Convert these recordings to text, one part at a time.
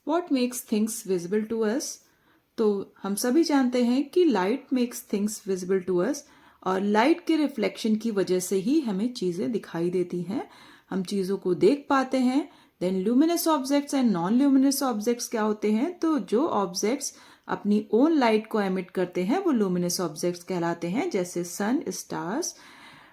What makes things visible to us? तो हम सभी जानते हैं कि light makes things visible to us, और लाइट के रिफ्लेक्शन की वजह से ही हमें चीजें दिखाई देती हैं, हम चीजों को देख पाते हैं. Then luminous objects and non luminous objects क्या होते हैं? तो जो ऑब्जेक्ट्स अपनी ओन लाइट को एमिट करते हैं वो ल्यूमिनस ऑब्जेक्ट्स कहलाते हैं, जैसे sun, stars,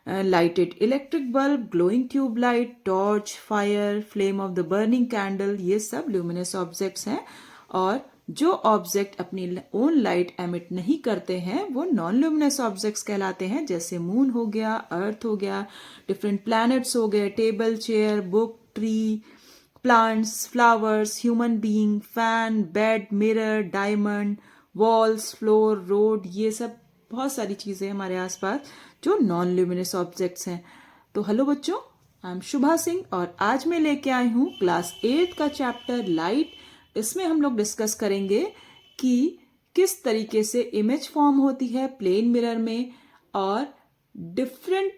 lighted electric bulb, glowing tube light, torch, fire, flame of the burning candle, ये सब ल्यूमिनस ऑब्जेक्ट्स हैं. और जो ऑब्जेक्ट अपनी ओन लाइट एमिट नहीं करते हैं वो नॉन ल्यूमिनस ऑब्जेक्ट्स कहलाते हैं, जैसे मून हो गया, अर्थ हो गया, डिफरेंट प्लैनेट्स हो गए, table, chair, book, tree, plants, flowers, human being, fan, bed, mirror, diamond, walls, floor, road, ये सब बहुत सारी चीजें हमारे आसपास जो नॉन ल्यूमिनस ऑब्जेक्ट्स हैं. तो हेलो बच्चों, आई एम शुभा सिंह और आज मैं लेके आई हूँ क्लास 8 का चैप्टर लाइट. इसमें हम लोग डिस्कस करेंगे कि किस तरीके से इमेज फॉर्म होती है प्लेन मिरर में, और डिफरेंट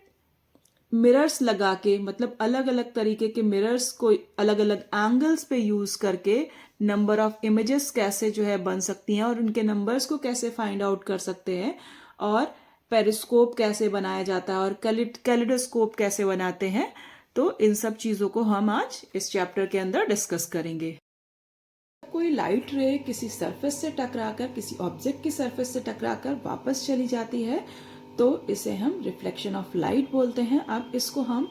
मिरर्स लगा के, मतलब अलग अलग तरीके के मिरर्स को अलग अलग एंगल्स पे यूज करके नंबर ऑफ इमेजेस कैसे जो है बन सकती हैं, और उनके नंबर्स को कैसे फाइंड आउट कर सकते हैं, और पेरिस्कोप कैसे बनाया जाता है, और कैलिडोस्कोप कैसे बनाते हैं. तो इन सब चीजों को हम आज इस चैप्टर के अंदर डिस्कस करेंगे. कोई लाइट रे किसी सरफेस से टकराकर, किसी ऑब्जेक्ट की सरफेस से टकराकर वापस चली जाती है तो इसे हम रिफ्लेक्शन ऑफ लाइट बोलते हैं. अब इसको हम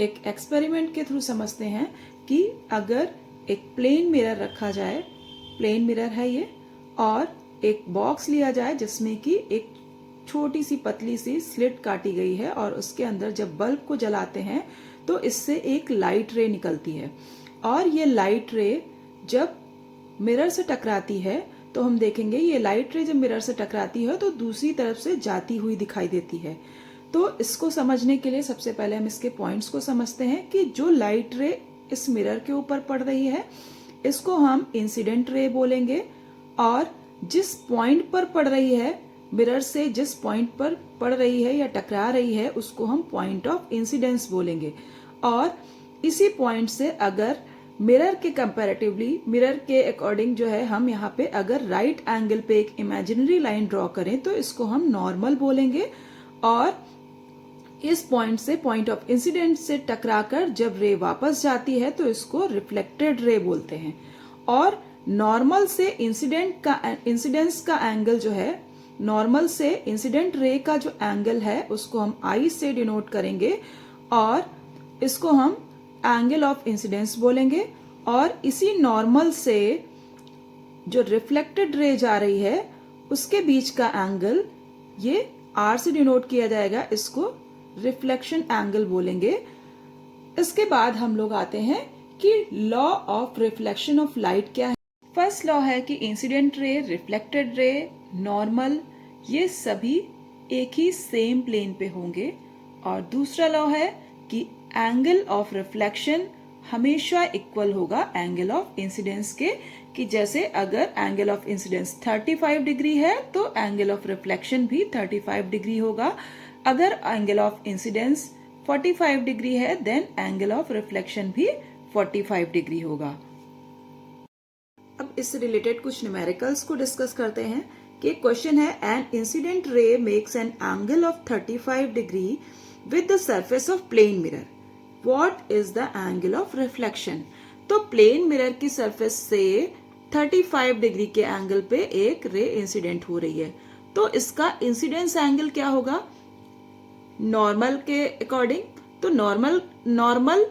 एक एक्सपेरिमेंट के थ्रू समझते हैं कि अगर एक प्लेन मिरर रखा जाए, प्लेन मिरर है ये, और एक बॉक्स लिया जाए जिसमें कि एक छोटी सी पतली सी स्लिट काटी गई है, और उसके अंदर जब बल्ब को जलाते हैं तो इससे एक लाइट रे निकलती है, और ये लाइट रे जब मिरर से टकराती है तो हम देखेंगे ये लाइट रे जब मिरर से टकराती है तो दूसरी तरफ से जाती हुई दिखाई देती है. तो इसको समझने के लिए सबसे पहले हम इसके पॉइंट्स को समझते हैं कि जो लाइट रे इस मिरर के ऊपर पड़ रही है इसको हम इंसिडेंट रे बोलेंगे, और जिस पॉइंट पर पड़ रही है, मिरर से जिस पॉइंट पर पड़ रही है या टकरा रही है, उसको हम पॉइंट ऑफ इंसिडेंस बोलेंगे. और इसी पॉइंट से अगर मिरर के कंपैरेटिवली, मिरर के अकॉर्डिंग जो है, हम यहाँ पे अगर राइट एंगल पे एक इमेजिनरी लाइन ड्रॉ करें तो इसको हम नॉर्मल बोलेंगे, और इस पॉइंट से, पॉइंट ऑफ इंसिडेंट से टकराकर जब रे वापस जाती है तो इसको रिफ्लेक्टेड रे बोलते हैं. और नॉर्मल से इंसिडेंस का एंगल जो है, नॉर्मल से इंसिडेंट रे का जो एंगल है उसको हम आई से डिनोट करेंगे, और इसको हम एंगल ऑफ इंसिडेंस बोलेंगे. और इसी नॉर्मल से जो रिफ्लेक्टेड रे जा रही है उसके बीच का एंगल ये आर से डिनोट किया जाएगा, इसको रिफ्लेक्शन एंगल बोलेंगे. इसके बाद हम लोग आते हैं कि law of reflection of light क्या है. फर्स्ट लॉ है कि incident ray, reflected ray, normal, ये सभी एक ही सेम प्लेन पे होंगे. और दूसरा लॉ है कि एंगल ऑफ रिफ्लेक्शन हमेशा इक्वल होगा एंगल ऑफ इंसिडेंस के, कि जैसे अगर एंगल ऑफ इंसिडेंस 35 डिग्री है तो एंगल ऑफ रिफ्लेक्शन भी 35 डिग्री होगा. अगर एंगल ऑफ इंसिडेंस 45 डिग्री है देन एंगल ऑफ रिफ्लेक्शन भी 45 डिग्री होगा. अब इससे रिलेटेड कुछ न्यूमेरिकल्स को डिस्कस करते हैं. कि क्वेश्चन है, an incident ray makes an angle of 35 degree with the surface of plane mirror, what is the angle of reflection. तो प्लेन मिरर की सरफेस से 35 डिग्री के एंगल पे एक रे इंसिडेंट हो रही है, तो इसका इंसिडेंस एंगल क्या होगा नॉर्मल के अकॉर्डिंग. तो नॉर्मल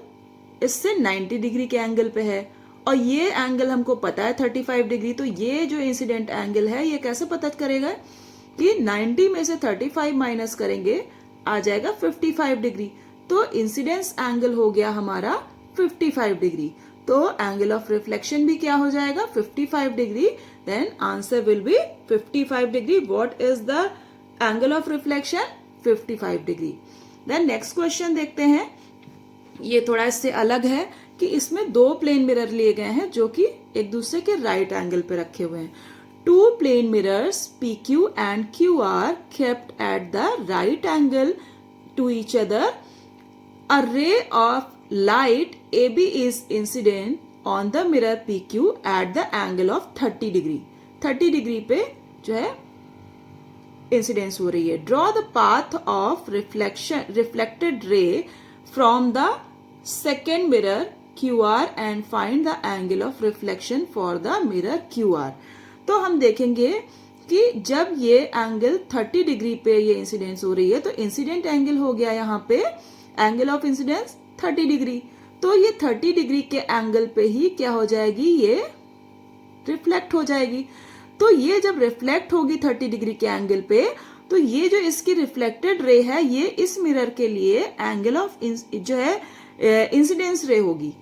इससे 90 डिग्री के एंगल पे है, और ये एंगल हमको पता है 35 डिग्री. तो ये जो इंसिडेंट एंगल है ये कैसे पता करेगा कि 90 में से 35 माइनस करेंगे आ जाएगा 55 डिग्री. तो इंसिडेंस एंगल हो गया हमारा 55 डिग्री. तो एंगल ऑफ रिफ्लेक्शन भी क्या हो जाएगा 55 degree. Then answer will be 55 degree. What is the angle of reflection 55 degree. Then next question देखते हैं. ये थोड़ा इससे अलग है कि इसमें दो प्लेन मिरर लिए गए हैं जो कि एक दूसरे के राइट एंगल पे रखे हुए हैं. Two plane mirrors PQ and QR are kept at the right angle to each other. A ray of light AB is incident on the mirror PQ at the angle of 30 degree. 30 degree पे जो है incidence हो रही है। Draw the path of reflected ray from the second mirror QR and find the angle of reflection for the mirror QR। तो हम देखेंगे कि जब ये एंगल 30 डिग्री पे ये इंसिडेंस हो रही है तो इंसिडेंट एंगल हो गया यहाँ पे एंगल ऑफ इंसिडेंस 30 डिग्री। तो ये 30 डिग्री के एंगल पे ही क्या हो जाएगी, ये रिफ्लेक्ट हो जाएगी। तो ये जब रिफ्लेक्ट होगी 30 डिग्री के एंगल पे, तो ये जो इसकी रिफ्लेक्टेड रे है ये इस मिरर के लिए एंगल ऑफ जो है इंसिडेंस रे होगी।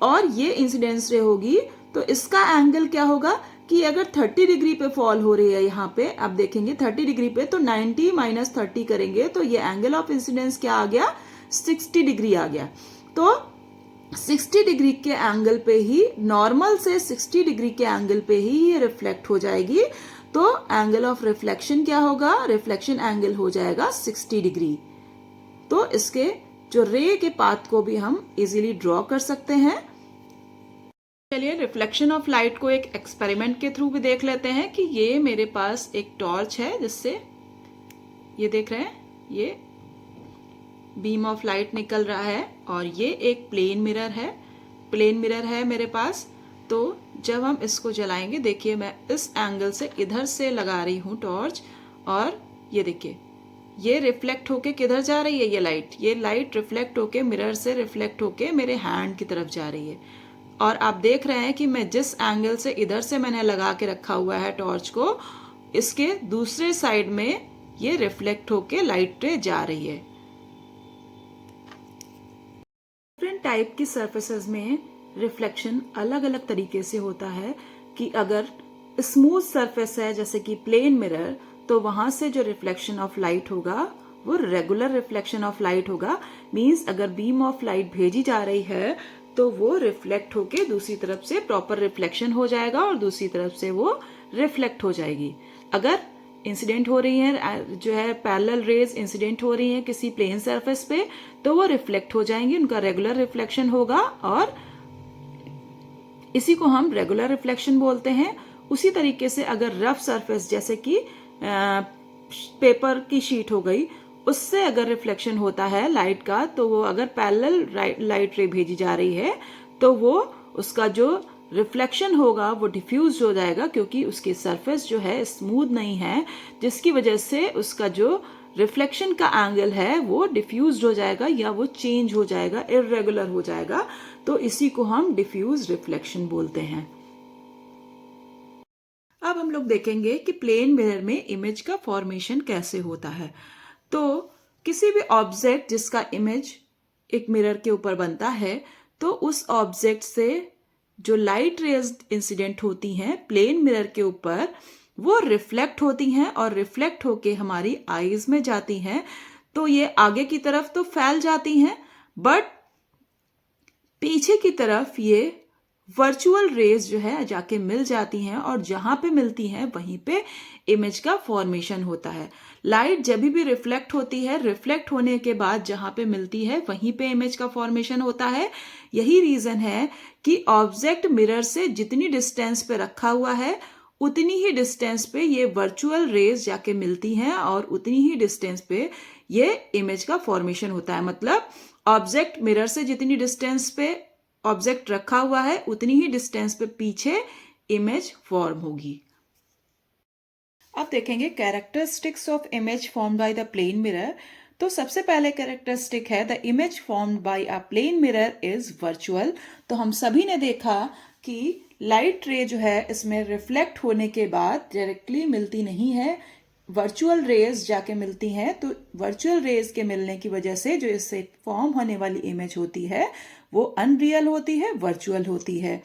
और ये इंसिडेंस रे होगी तो इसका एंगल क्या होगा कि अगर 30 डिग्री पे फॉल हो रही है यहाँ पे, आप देखेंगे 30 डिग्री पे, तो 90 माइनस 30 करेंगे तो ये एंगल ऑफ इंसिडेंस क्या आ गया, 60 डिग्री आ गया। तो 60 डिग्री के एंगल पे ही, नॉर्मल से 60 डिग्री के एंगल पे ही ये रिफ्लेक्ट हो जाएगी। तो एंगल ऑफ रिफ्लेक्शन क्या होगा, रिफ्लेक्शन एंगल हो जाएगा 60 डिग्री। तो इसके जो रे के पाथ को भी हम इजीली ड्रॉ कर सकते हैं। चलिए रिफ्लेक्शन ऑफ लाइट को एक एक्सपेरिमेंट के थ्रू भी देख लेते हैं कि ये मेरे पास एक टॉर्च है जिससे ये देख रहे हैं ये बीम ऑफ लाइट निकल रहा है, और ये एक प्लेन मिरर है मेरे पास। तो जब हम इसको जलाएंगे, देखिए मैं इस एंगल से इधर से लगा रही हूँ टॉर्च, और ये देखिए ये रिफ्लेक्ट होके किधर जा रही है, ये लाइट रिफ्लेक्ट होके मिरर से रिफ्लेक्ट होके मेरे हैंड की तरफ जा रही है। और आप देख रहे हैं कि मैं जिस एंगल से इधर से मैंने लगा के रखा हुआ है टॉर्च को, इसके दूसरे साइड में ये रिफ्लेक्ट होके लाइट रे जा रही है। डिफरेंट टाइप की सरफेसेस में रिफ्लेक्शन अलग अलग तरीके से होता है कि अगर स्मूथ सरफेस है जैसे कि प्लेन मिरर, तो वहां से जो रिफ्लेक्शन ऑफ लाइट होगा वो रेगुलर रिफ्लेक्शन ऑफ लाइट होगा। मींस अगर बीम ऑफ लाइट भेजी जा रही है तो वो रिफ्लेक्ट होके दूसरी तरफ से प्रॉपर रिफ्लेक्शन हो जाएगा और दूसरी तरफ से वो रिफ्लेक्ट हो जाएगी। अगर इंसिडेंट हो रही है जो है पैरेलल रेज इंसिडेंट हो रही है किसी प्लेन सरफेस पे, तो वो रिफ्लेक्ट हो जाएंगी, उनका रेगुलर रिफ्लेक्शन होगा और इसी को हम रेगुलर रिफ्लेक्शन बोलते हैं। उसी तरीके से अगर रफ सरफेस जैसे कि पेपर की शीट हो गई, उससे अगर रिफ्लेक्शन होता है लाइट का, तो वो अगर पैरेलल लाइट रे भेजी जा रही है तो वो उसका जो रिफ्लेक्शन होगा वो डिफ्यूज हो जाएगा, क्योंकि उसकी सरफेस जो है स्मूथ नहीं है, जिसकी वजह से उसका जो रिफ्लेक्शन का एंगल है वो डिफ्यूज हो जाएगा या वो चेंज हो जाएगा, इर्रेगुलर हो जाएगा। तो इसी को हम डिफ्यूज रिफ्लेक्शन बोलते हैं। अब हम लोग देखेंगे कि प्लेन मिरर में इमेज का फॉर्मेशन कैसे होता है। तो किसी भी ऑब्जेक्ट जिसका इमेज एक मिरर के ऊपर बनता है, तो उस ऑब्जेक्ट से जो लाइट रेज इंसिडेंट होती हैं प्लेन मिरर के ऊपर, वो रिफ्लेक्ट होती हैं और रिफ्लेक्ट होके हमारी आईज में जाती हैं। तो ये आगे की तरफ तो फैल जाती हैं, बट पीछे की तरफ ये वर्चुअल रेज जो है जाके मिल जाती हैं, और जहां पे मिलती हैं वहीं पे इमेज का फॉर्मेशन होता है। लाइट जब भी रिफ्लेक्ट होती है, रिफ्लेक्ट होने के बाद जहां पे मिलती है वहीं पे इमेज का फॉर्मेशन होता है। यही रीजन है कि ऑब्जेक्ट मिरर से जितनी डिस्टेंस पे रखा हुआ है उतनी ही डिस्टेंस पे ये वर्चुअल रेज जाके मिलती हैं और उतनी ही डिस्टेंस पे ये इमेज का फॉर्मेशन होता है। मतलब ऑब्जेक्ट मिरर से जितनी डिस्टेंस पे ऑब्जेक्ट रखा हुआ है उतनी ही डिस्टेंस पे पीछे इमेज फॉर्म होगी। अब देखेंगे characteristics of image formed by the plane mirror. तो सबसे पहले कैरेक्टरिस्टिक है the image formed by a plane mirror is virtual. तो हम सभी ने देखा कि लाइट रे जो है इसमें रिफ्लेक्ट होने के बाद डायरेक्टली मिलती नहीं है, वर्चुअल रेज जाके मिलती हैं। तो वर्चुअल रेज के मिलने की वजह से जो इससे फॉर्म होने वाली इमेज होती है वो अनरियल होती है, वर्चुअल होती है।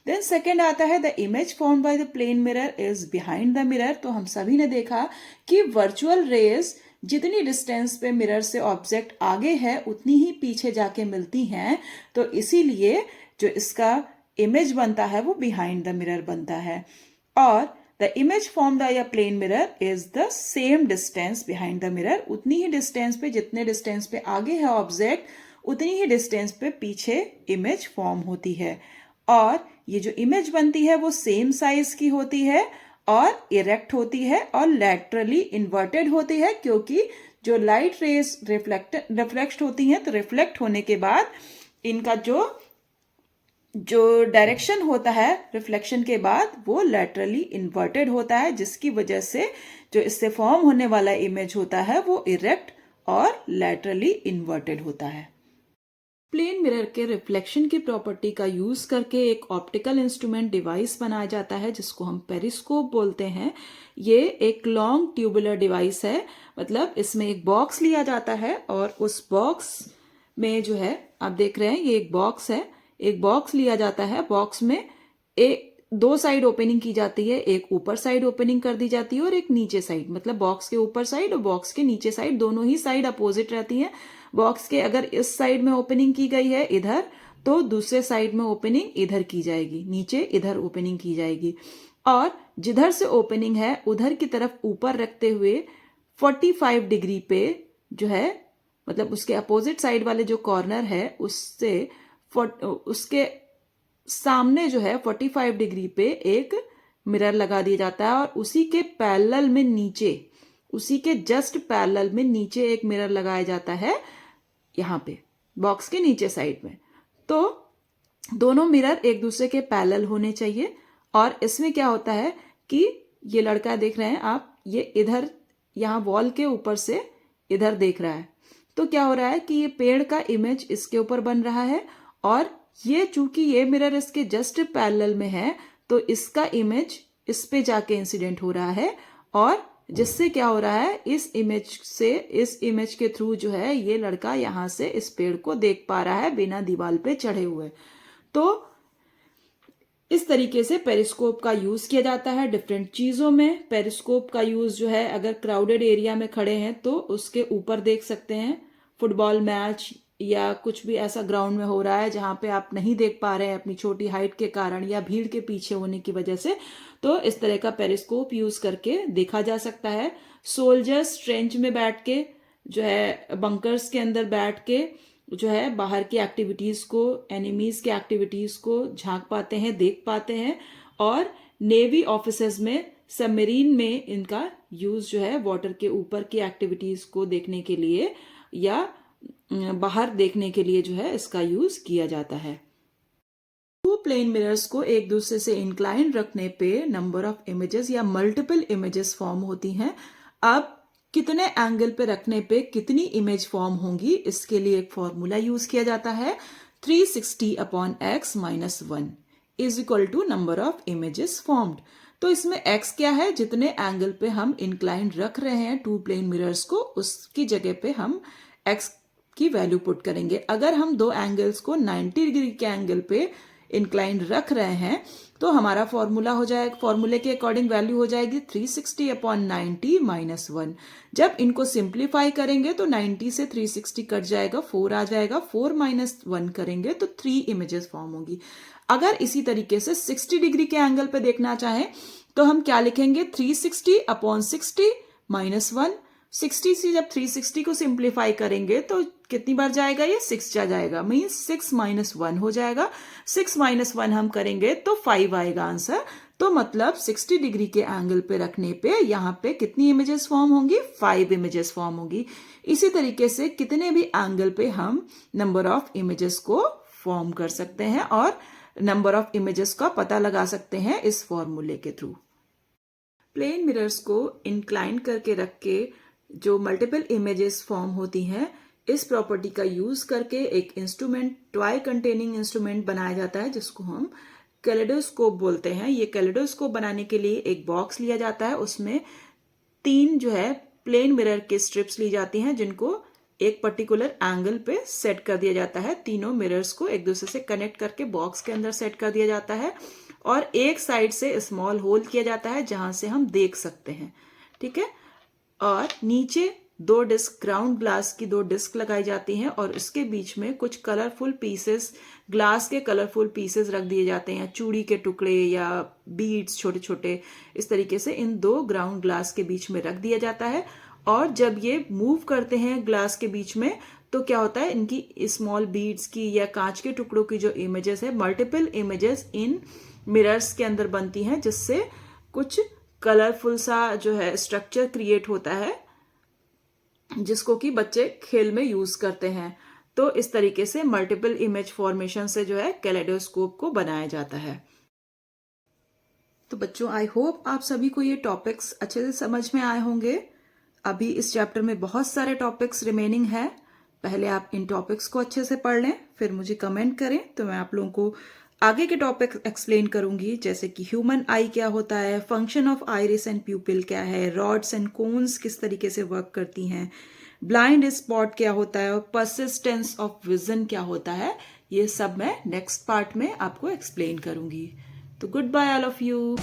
देन सेकेंड आता है the image form by the plane mirror is behind the mirror. तो हम सभी ने देखा कि वर्चुअल रेज जितनी डिस्टेंस पे मिरर से ऑब्जेक्ट आगे है उतनी ही पीछे जाके मिलती हैं, तो इसीलिए जो इसका इमेज बनता है वो बिहाइंड द मिरर बनता है। और the image form by a plane mirror is the same distance behind the mirror. उतनी ही डिस्टेंस पे, जितने डिस्टेंस पे आगे है ऑब्जेक्ट उतनी ही डिस्टेंस पे पीछे इमेज फॉर्म होती है। और ये जो इमेज बनती है वो सेम साइज की होती है और इरेक्ट होती है और लैटरली इन्वर्टेड होती है, क्योंकि जो लाइट रेज रिफ्लेक्ट होती हैं तो रिफ्लेक्ट होने के बाद इनका जो डायरेक्शन होता है रिफ्लेक्शन के बाद वो लैटरली इन्वर्टेड होता है, जिसकी वजह से जो इससे फॉर्म होने वाला इमेज होता है वो इरेक्ट और लैटरली इन्वर्टेड होता है। प्लेन मिरर के रिफ्लेक्शन की प्रॉपर्टी का यूज करके एक ऑप्टिकल इंस्ट्रूमेंट डिवाइस बनाया जाता है जिसको हम पेरिस्कोप बोलते हैं। ये एक लॉन्ग ट्यूबुलर डिवाइस है, मतलब इसमें एक बॉक्स लिया जाता है और उस बॉक्स में जो है आप देख रहे हैं ये एक बॉक्स है, एक बॉक्स लिया जाता है। बॉक्स में एक दो साइड ओपनिंग की जाती है, एक ऊपर साइड ओपनिंग कर दी जाती है और एक नीचे साइड, मतलब बॉक्स के ऊपर साइड और बॉक्स के नीचे साइड दोनों ही साइड अपोजिट रहती हैं। बॉक्स के अगर इस साइड में ओपनिंग की गई है इधर, तो दूसरे साइड में ओपनिंग इधर की जाएगी, नीचे इधर ओपनिंग की जाएगी। और जिधर से ओपनिंग है उधर की तरफ ऊपर रखते हुए 45 डिग्री पे जो है, मतलब उसके अपोजिट साइड वाले जो कॉर्नर है उसके सामने जो है 45 डिग्री पे एक मिरर लगा दिया जाता है और उसी के पैरेलल में नीचे, उसी के जस्ट पैरेलल में नीचे एक मिरर लगाया जाता है यहाँ पे बॉक्स के नीचे साइड में। तो दोनों मिरर एक दूसरे के पैरेलल होने चाहिए। और इसमें क्या होता है कि ये लड़का देख रहे हैं आप, ये इधर यहाँ वॉल के ऊपर से इधर देख रहा है, तो क्या हो रहा है कि ये पेड़ का इमेज इसके ऊपर बन रहा है और ये चूंकि ये मिरर इसके जस्ट पैरेलल में है तो इसका इमेज इस पे जाके इंसिडेंट हो रहा है और जिससे क्या हो रहा है इस इमेज के थ्रू जो है ये लड़का यहां से इस पेड़ को देख पा रहा है बिना दीवार पे चढ़े हुए। तो इस तरीके से पेरिस्कोप का यूज किया जाता है डिफरेंट चीजों में। पेरिस्कोप का यूज जो है अगर क्राउडेड एरिया में खड़े हैं तो उसके ऊपर देख सकते हैं, फुटबॉल मैच या कुछ भी ऐसा ग्राउंड में हो रहा है जहां पे आप नहीं देख पा रहे हैं अपनी छोटी हाइट के कारण या भीड़ के पीछे होने की वजह से, तो इस तरह का पेरिस्कोप यूज करके देखा जा सकता है। सोल्जर्स ट्रेंच में बैठ के जो है बंकर्स के अंदर बैठ के जो है बाहर की एक्टिविटीज को, एनिमीज की एक्टिविटीज को झांक पाते हैं, देख पाते हैं। और नेवी ऑफिसर्स में, सबमरीन में इनका यूज जो है वाटर के ऊपर की एक्टिविटीज को देखने के लिए या बाहर देखने के लिए जो है इसका यूज किया जाता है। टू प्लेन मिरर्स को एक दूसरे से इंक्लाइन रखने पे नंबर ऑफ इमेजेस या मल्टीपल इमेजेस फॉर्म होती हैं। अब कितने एंगल पे रखने पे कितनी इमेज फॉर्म होंगी, इसके लिए एक फॉर्मूला यूज किया जाता है। 360 upon x minus 1 is equal to number of images formed. तो इसमें x क्या है, जितने एंगल पे हम इंक्लाइन रख रहे हैं टू प्लेन मिरर्स को उसकी जगह पे हम x की वैल्यू पुट करेंगे। अगर हम दो एंगल्स को 90 डिग्री के एंगल पे इंक्लाइन रख रहे हैं तो हमारा फॉर्मूला हो जाएगा, फॉर्मूले के अकॉर्डिंग वैल्यू हो जाएगी 360 अपॉन 90 माइनस 1। जब इनको सिंप्लीफाई करेंगे तो 90 से 360 कट जाएगा, 4 आ जाएगा, 4 माइनस 1 करेंगे तो 3 इमेजेस फॉर्म होगी। अगर इसी तरीके से 60 डिग्री के एंगल पे देखना चाहें तो हम क्या लिखेंगे, 360 अपॉन 60 माइनस 1। 60 से जब 360 को सिंप्लीफाई करेंगे तो कितनी बार जाएगा, ये 6 जा जाएगा, मीन्स 6 माइनस 1 हो जाएगा। 6 माइनस 1 हम करेंगे तो 5 आएगा आंसर। तो मतलब 60 डिग्री के एंगल पे रखने पे यहाँ पे कितनी इमेजेस फॉर्म होंगी, 5 इमेजेस फॉर्म होगी। इसी तरीके से कितने भी एंगल पे हम नंबर ऑफ इमेजेस को फॉर्म कर सकते हैं और नंबर ऑफ इमेजेस का पता लगा सकते हैं इस फॉर्मूले के थ्रू। प्लेन मिरर्स को इंक्लाइन करके रख के जो मल्टीपल इमेजेस फॉर्म होती हैं, इस प्रॉपर्टी का यूज करके एक इंस्ट्रूमेंट, टॉय कंटेनिंग इंस्ट्रूमेंट बनाया जाता है जिसको हम कैलेडोस्कोप बोलते हैं। ये कैलेडोस्कोप बनाने के लिए एक बॉक्स लिया जाता है, उसमें 3 जो है प्लेन मिरर के स्ट्रिप्स ली जाती हैं जिनको एक पर्टिकुलर एंगल पे सेट कर दिया जाता है। तीनों मिरर्स को एक दूसरे से कनेक्ट करके बॉक्स के अंदर सेट कर दिया जाता है और एक साइड से स्मॉल होल किया जाता है जहां से हम देख सकते हैं, ठीक है। और नीचे 2 डिस्क, ग्राउंड ग्लास की 2 डिस्क लगाई जाती हैं और उसके बीच में कुछ कलरफुल पीसेस, ग्लास के कलरफुल पीसेस रख दिए जाते हैं, चूड़ी के टुकड़े या बीड्स छोटे छोटे, इस तरीके से इन 2 ग्राउंड ग्लास के बीच में रख दिया जाता है। और जब ये मूव करते हैं ग्लास के बीच में तो क्या होता है, इनकी स्मॉल बीड्स की या कांच के टुकड़ों की जो इमेजेस है, मल्टीपल इमेजेस इन मिरर्स के अंदर बनती हैं, जिससे कुछ कलरफुल सा जो है स्ट्रक्चर क्रिएट होता है, जिसको कि बच्चे खेल में यूज करते हैं। तो इस तरीके से मल्टीपल इमेज फॉर्मेशन से जो है कैलेडोस्कोप को बनाया जाता है। तो बच्चों, आई होप आप सभी को ये टॉपिक्स अच्छे से समझ में आए होंगे। अभी इस चैप्टर में बहुत सारे टॉपिक्स रिमेनिंग है। पहले आप इन टॉपिक्स को अच्छे से पढ़ लें, फिर मुझे कमेंट करें, तो मैं आप लोगों को आगे के टॉपिक एक्सप्लेन करूंगी, जैसे कि ह्यूमन आई क्या होता है, फंक्शन ऑफ आइरिस एंड प्यूपिल क्या है, रॉड्स एंड कोन्स किस तरीके से वर्क करती हैं, ब्लाइंड स्पॉट क्या होता है, और परसिस्टेंस ऑफ विजन क्या होता है। ये सब मैं नेक्स्ट पार्ट में आपको एक्सप्लेन करूंगी। तो goodbye all of you.